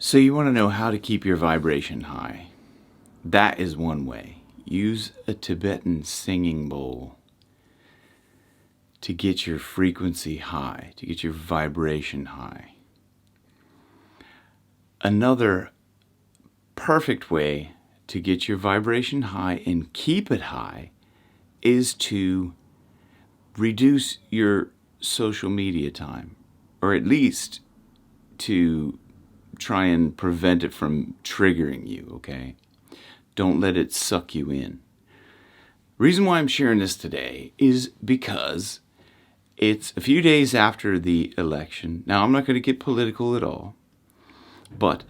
So you want to know how to keep your vibration high. That is one way. Use a Tibetan singing bowl to get your frequency high, to get your vibration high. Another perfect way to get your vibration high and keep it high is to reduce your social media time, or at least to try and prevent it from triggering you, okay? Don't let it suck you in. Reason why I'm sharing this today is because it's a few days after the election. Now, I'm not going to get political at all, but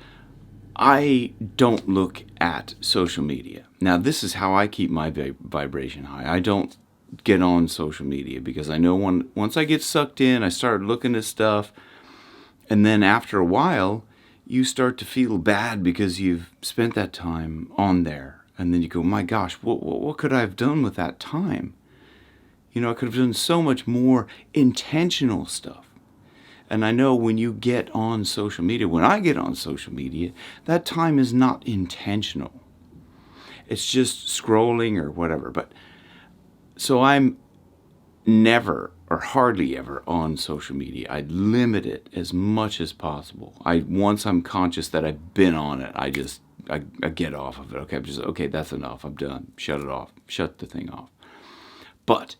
I don't look at social media. Now, this is how I keep my vibration high. I don't get on social media because I know once I get sucked in, I start looking at stuff, and then after a while, you start to feel bad because you've spent that time on there. And then you go, my gosh, what could I have done with that time? You know, I could have done so much more intentional stuff. And I know when you get on social media, when I get on social media, that time is not intentional. It's just scrolling or whatever. But so I'm never or hardly ever on social media. I limit it as much as possible. Once I'm conscious that I've been on it, I get off of it. Okay, that's enough. I'm done. Shut it off. Shut the thing off. But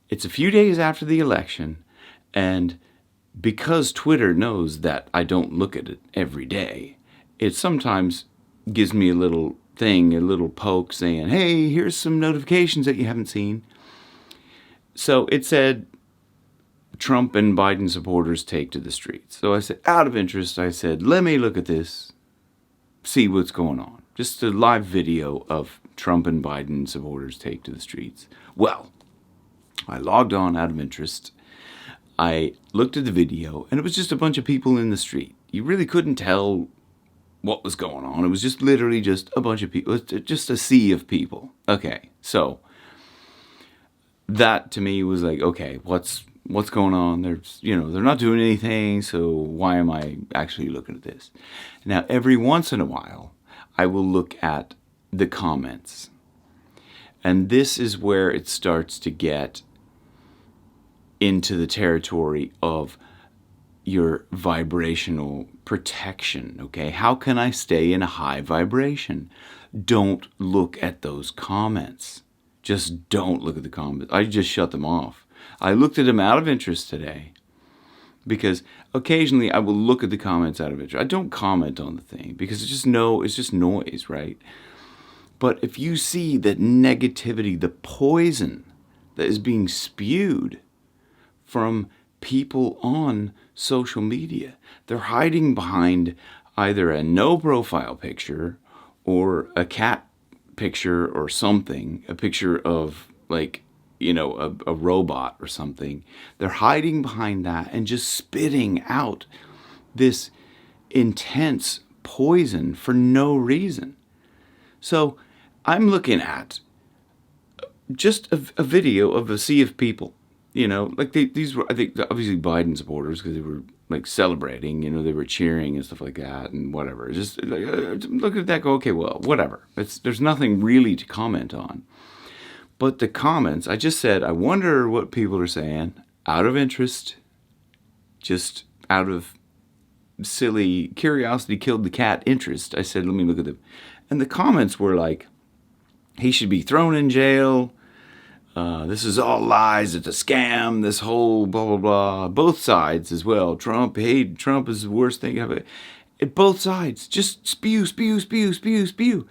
it's a few days after the election, and because Twitter knows that I don't look at it every day, it sometimes gives me a little thing, a little poke saying, hey, here's some notifications that you haven't seen. So it said, Trump and Biden supporters take to the streets. So I said, out of interest, I said, let me look at this, see what's going on. Just a live video of Trump and Biden supporters take to the streets. Well, I logged on out of interest. I looked at the video, and it was just a bunch of people in the street. You really couldn't tell what was going on. It was just literally just a bunch of people, just a sea of people. Okay, so that to me was like, okay, what's going on? They're not doing anything, so why am I actually looking at this? Now, every once in a while, I will look at the comments. And this is where it starts to get into the territory of your vibrational protection, okay? How can I stay in a high vibration? Don't look at those comments. Just don't look at the comments. I just shut them off. I looked at them out of interest today because occasionally I will look at the comments out of interest. I don't comment on the thing because it's just noise, right? But if you see the negativity, the poison that is being spewed from people on social media, they're hiding behind either a no profile picture or a cat picture or something, a picture of a robot or something. They're hiding behind that and just spitting out this intense poison for no reason. So I'm looking at just a video of a sea of people, these were, I think, obviously Biden supporters because they were like celebrating, they were cheering and stuff like that and whatever. Just look at that, go, okay, well, whatever. There's nothing really to comment on. But the comments, I just said, I wonder what people are saying out of interest, just out of silly curiosity killed the cat interest. I said, let me look at them. And the comments were like, he should be thrown in jail. This is all lies. It's a scam. This whole blah, blah, blah. Both sides as well. Trump is the worst thing ever. Both sides. Just spew, spew, spew, spew, spew.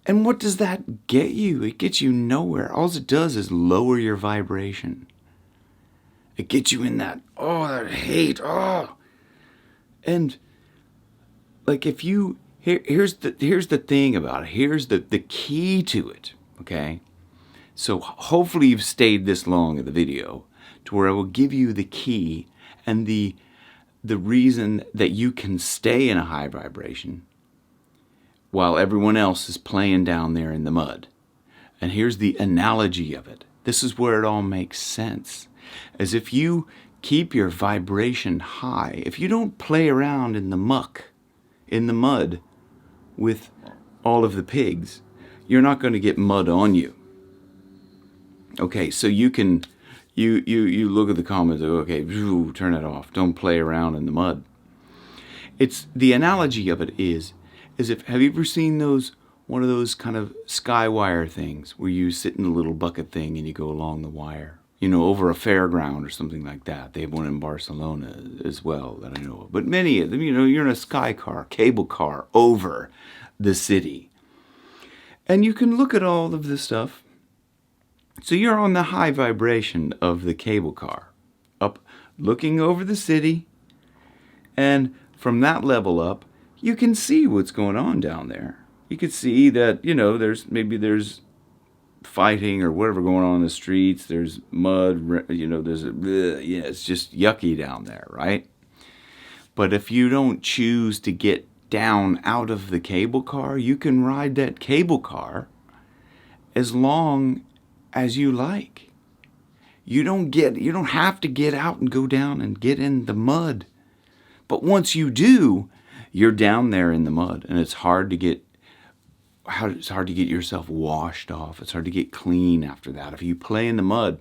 And what does that get you? It gets you nowhere. All it does is lower your vibration. It gets you in that hate. And like if you, here's the thing about it. Here's the key to it, okay? So hopefully you've stayed this long in the video to where I will give you the key and the reason that you can stay in a high vibration while everyone else is playing down there in the mud. And here's the analogy of it. This is where it all makes sense. As if you keep your vibration high, if you don't play around in the muck, in the mud with all of the pigs, you're not going to get mud on you. Okay, so you can, you look at the comments, okay, turn it off. Don't play around in the mud. It's, the analogy of it is if, have you ever seen one of those kind of sky wire things where you sit in a little bucket thing and you go along the wire, over a fairground or something like that. They have one in Barcelona as well that I know of. But many of them, you're in a sky car, cable car over the city. And you can look at all of this stuff. So you're on the high vibration of the cable car, up looking over the city, and from that level up, you can see what's going on down there. You can see that, there's fighting or whatever going on in the streets. There's mud, it's just yucky down there, right? But if you don't choose to get down out of the cable car, you can ride that cable car as long as you like. You don't have to get out and go down and get in the mud. But once you do, you're down there in the mud, and it's hard to get yourself washed off. It's hard to get clean after that. If you play in the mud,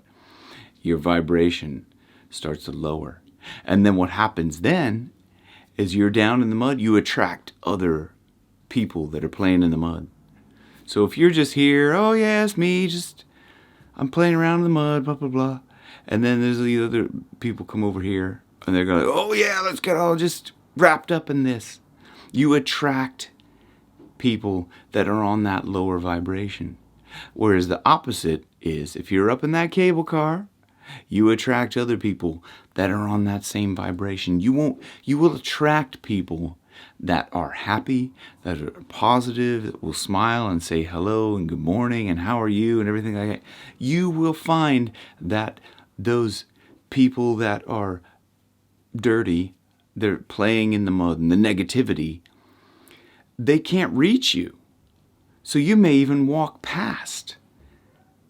your vibration starts to lower. And then what happens then is you're down in the mud, you attract other people that are playing in the mud. So if you're just here, oh yeah, it's me, I'm playing around in the mud, blah, blah, blah. And then there's the other people come over here and they're going, oh yeah, let's get all just wrapped up in this. You attract people that are on that lower vibration. Whereas the opposite is, if you're up in that cable car, you attract other people that are on that same vibration. You will attract people that are happy, that are positive, that will smile and say hello and good morning and how are you and everything like that. You will find that those people that are dirty, they're playing in the mud and the negativity, they can't reach you. So you may even walk past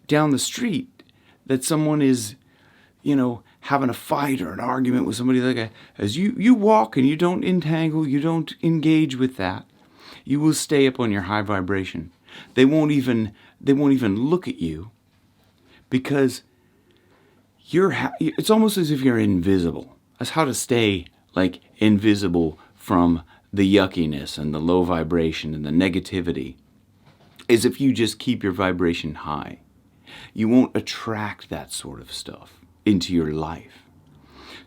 down the street that someone is, having a fight or an argument with somebody like that. As you walk and you don't entangle, you don't engage with that, you will stay up on your high vibration. They won't even look at you because it's almost as if you're invisible. That's how to stay invisible from the yuckiness and the low vibration and the negativity, is if you just keep your vibration high. You won't attract that sort of stuff into your life.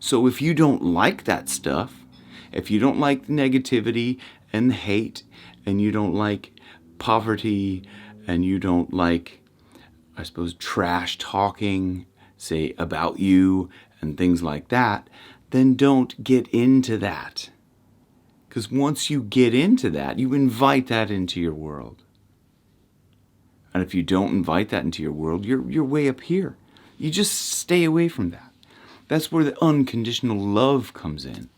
So if you don't like that stuff, if you don't like the negativity and the hate, and you don't like poverty, and you don't like, I suppose, trash talking, say, about you and things like that, then don't get into that. Because once you get into that, you invite that into your world. And if you don't invite that into your world, you're way up here. You just stay away from that. That's where the unconditional love comes in.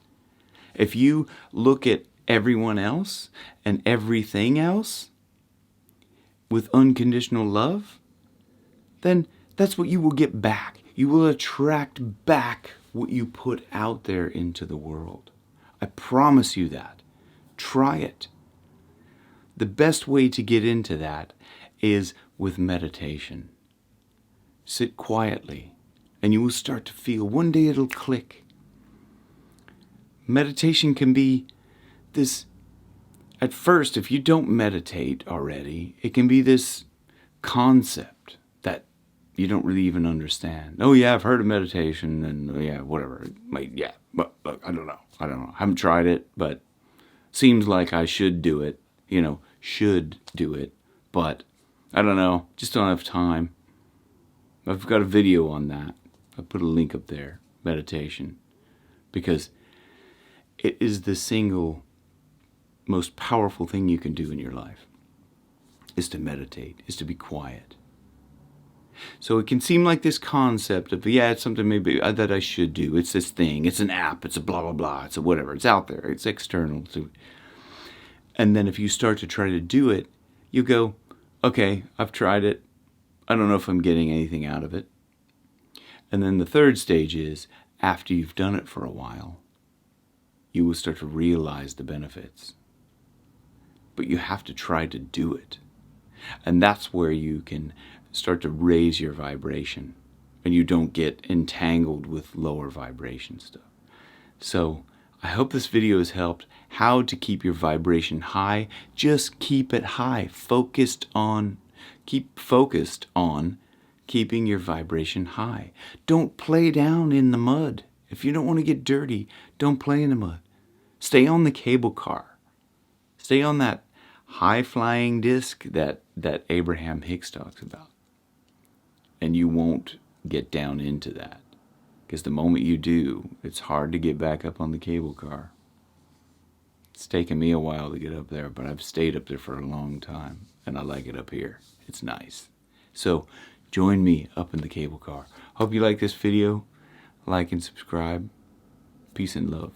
If you look at everyone else and everything else with unconditional love, then that's what you will get back. You will attract back what you put out there into the world. I promise you that. Try it. The best way to get into that is with meditation. Sit quietly, and you will start to feel, one day it'll click. Meditation can be this, at first, if you don't meditate already, it can be this concept that you don't really even understand. Oh yeah, I've heard of meditation, and yeah, whatever. But look, I don't know. I haven't tried it, but seems like I should do it. Should do it, but I don't know. Just don't have time. I've got a video on that. I put a link up there, meditation, because it is the single most powerful thing you can do in your life, is to meditate, is to be quiet. So it can seem like this concept of, it's something maybe that I should do. It's this thing. It's an app. It's a blah, blah, blah. It's a whatever. It's out there. It's external. And then if you start to try to do it, you go, okay, I've tried it. I don't know if I'm getting anything out of it. And then the third stage is, after you've done it for a while, you will start to realize the benefits. but you have to try to do it. And that's where you can start to raise your vibration and you don't get entangled with lower vibration stuff. So I hope this video has helped. How to keep your vibration high. Just keep it high. Keep focused on keeping your vibration high. Don't play down in the mud. If you don't want to get dirty, don't play in the mud. Stay on the cable car. Stay on that high-flying disc that Abraham Hicks talks about. And you won't get down into that. Because the moment you do, it's hard to get back up on the cable car. It's taken me a while to get up there, but I've stayed up there for a long time. And I like it up here. It's nice. So, join me up in the cable car. Hope you like this video. Like and subscribe. Peace and love.